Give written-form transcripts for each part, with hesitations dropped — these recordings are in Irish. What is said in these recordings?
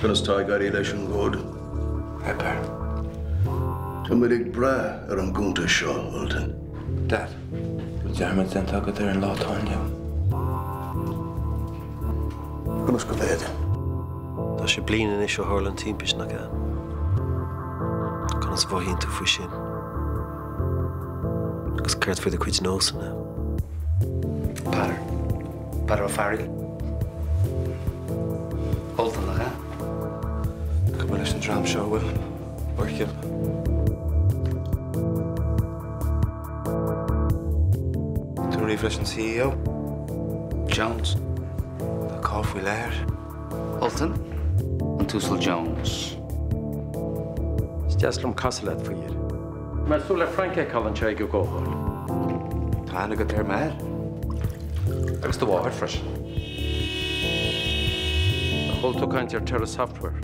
Gonna start Gaeilge leis an gcód. Pepper. Tá muid bra ar an gúnta seo, Ultan. Dad, German den tagad ar an látáinne. Gonna go bhéad. Tá sé bliain is ó Harlan timpis na gan. Conas bhaithínta faoi sin. Agus ceirt faoi de cuid nósanna. Par ó faril. Ultan le gan. Go leis an dram seo bhfuil. Orchil. Tú riomh leis an CEO? Jones. Tá cáfuil léir. Ultan an túsal Jones. Stiaslam Casalad for year. Maar Sula Franke callan tjej go gohol. Tá anna go ar mar. Agus do water fresh. A whole to kind your terror software.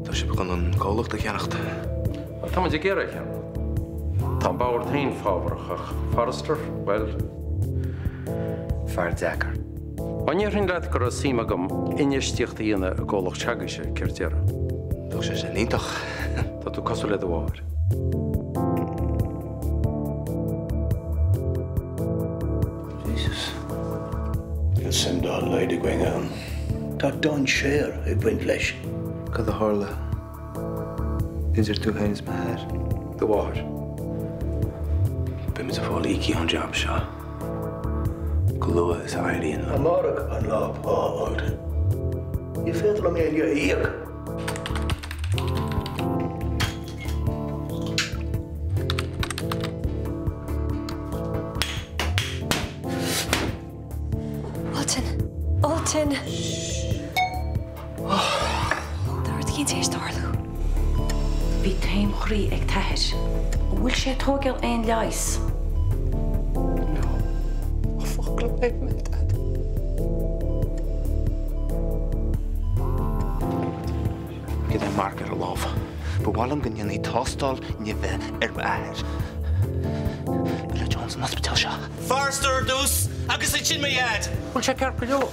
Tá sé begon an gálacht a cheannacht. Tá man gera chean. Tá báir tain fábharach Forrester, well. Far Decker. Wanneer hin leid gur a síma gom inistíocht íana a gálacht teagaise ceirteara. Tá sé sé nítach. Tá tú cosú le do water. Jesus. You'll send all lady going on. Tá don share I bhaint leis. Cad a hála. Is tú héinis me hair? Do water. Bim is a fáil ící an job seo. Go lua is airíon. Amárach an láb á, Ultan. You féidir am éile íag. Ultan. Dúirt cinn éis dárlú. Bhí taim chrí ag taithir. Bhfuil sé tógáil aon leis. No. Folklore me, Dad. Gyd e'n mark ar y lof. Bwalym gynny'n ei tostal ni fe air. Billa Jones yn hospital sio. Forster, dws, agus y chyn me iad. Wel, sé cear go leo.